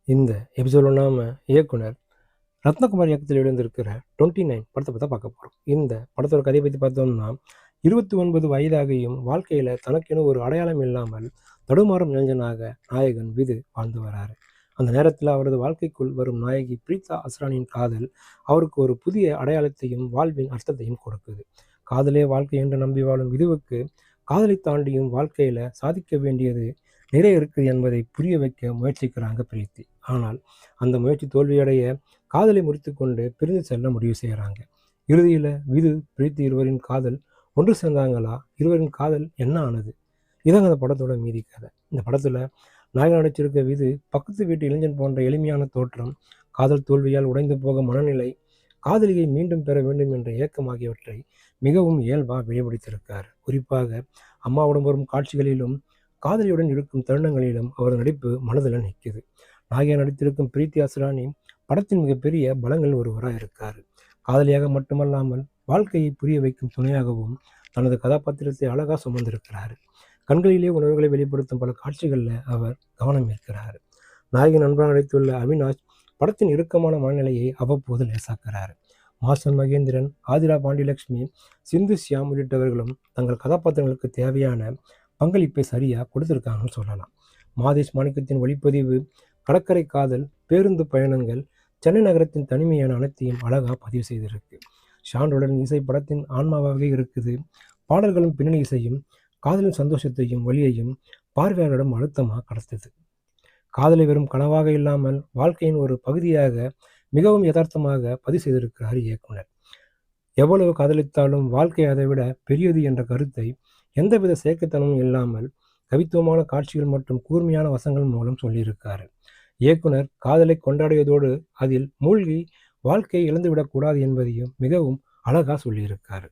இந்த எபிசோடில் நாம இயக்குனர் ரத்னகுமார் இயக்கத்தில் எழுந்திருக்கிற 29 படத்தை பற்றி பார்க்க போகிறோம். இந்த படத்தோட கதையை பற்றி பார்த்தோம்னா, 29 வயதாகியும் வாழ்க்கையில் தனக்கென ஒரு அடையாளம் இல்லாமல் தடுமாறும் இளைஞனாக நாயகன் விது வாழ்ந்து வராரு. அந்த நேரத்தில் அவரது வாழ்க்கைக்குள் வரும் நாயகி பிரீதா அஸ்ரானியின் காதல் அவருக்கு ஒரு புதிய அடையாளத்தையும் வாழ்வின் அர்த்தத்தையும் கொடுக்குது. காதலே வாழ்க்கை என்று நம்பி வாழும் விதுவுக்கு காதலை தாண்டியும் வாழ்க்கையில் சாதிக்க வேண்டியது நிறைய இருக்குது என்பதை புரிய வைக்க முயற்சிக்கிறாங்க பிரீத்தி. ஆனால் அந்த முயற்சி தோல்வியடைய காதலை முறித்து கொண்டு பிரிந்து செல்ல முடிவு செய்கிறாங்க. இறுதியில் விது பிரீத்தி இருவரின் காதல் ஒன்று சேர்ந்தாங்களா? இருவரின் காதல் என்ன ஆனது? இதாங்க அந்த படத்தோட மீதி கதை. இந்த படத்தில் நாயகன் நடிச்சிருக்க விது பக்கத்து வீட்டு இளைஞன் போன்ற எளிமையான தோற்றம், காதல் தோல்வியால் உடைந்து போக மனநிலை, காதலியை மீண்டும் பெற வேண்டும் என்ற ஏக்கம் ஆகியவற்றை மிகவும் இயல்பாக வெளிப்படுத்தியிருக்கார். குறிப்பாக அம்மாவுடன் வரும் காட்சிகளிலும் காதலியுடன் இருக்கும் தருணங்களிலும் அவரது நடிப்பு மனதில் நிற்குது. நாயகன் நடித்திருக்கும் பிரீத்தி அஸ்ரானி படத்தின் மிகப்பெரிய பலங்கள் ஒருவராக இருக்கார். காதலியாக மட்டுமல்லாமல் வாழ்க்கையை புரிய வைக்கும் துணையாகவும் தனது கதாபாத்திரத்தை அழகாக சுமந்திருக்கிறார். கண்களிலே உணர்வுகளை வெளிப்படுத்தும் பல காட்சிகளில் அவர் கவனம் ஈர்க்கிறார். நாயகன் நண்பராக நடித்துள்ள அவினாஷ் படத்தின் இறுக்கமான மனநிலையை அவ்வப்போது லேசாக்கிறார். மாஸ்டர் மகேந்திரன், ஆதிரா பாண்டியலட்சுமி, சிந்து ஷியாம் உள்ளிட்டவர்களும் தங்கள் கதாபாத்திரங்களுக்கு தேவையான பங்களிப்பை சரியாக கொடுத்துருக்காங்கன்னு சொல்லலாம். மாதேஷ் மாணிக்கத்தின் ஒளிப்பதிவு, கடற்கரை காதல், பேருந்து பயணங்கள், சென்னை நகரத்தின் தனிமையான அனைத்தையும் அழகாக பதிவு செய்திருக்கு. ஷான்ருடன் இசை படத்தின் ஆன்மாவாகவே இருக்குது. பாடல்களும் பின்னணி இசையும் காதலின் சந்தோஷத்தையும் வலியையும் பார்வையாளரிடம் அழுத்தமாக கடத்துது. காதலை வெறும் கனவாக இல்லாமல் வாழ்க்கையின் ஒரு பகுதியாக மிகவும் யதார்த்தமாக பதிவு செய்திருக்கிறார் இயக்குனர். எவ்வளவு காதலித்தாலும் வாழ்க்கை அதைவிட பெரியது என்ற கருத்தை எந்தவித செயற்கைத்தனமும் இல்லாமல் கவித்துவமான காட்சிகள் மற்றும் கூர்மையான வசங்கள் மூலம் சொல்லியிருக்காரு. இயக்குனர் காதலை கொண்டாடியதோடு அதில் மூழ்கி வாழ்க்கையை இழந்துவிடக்கூடாது என்பதையும் மிகவும் அழகாக சொல்லியிருக்காரு.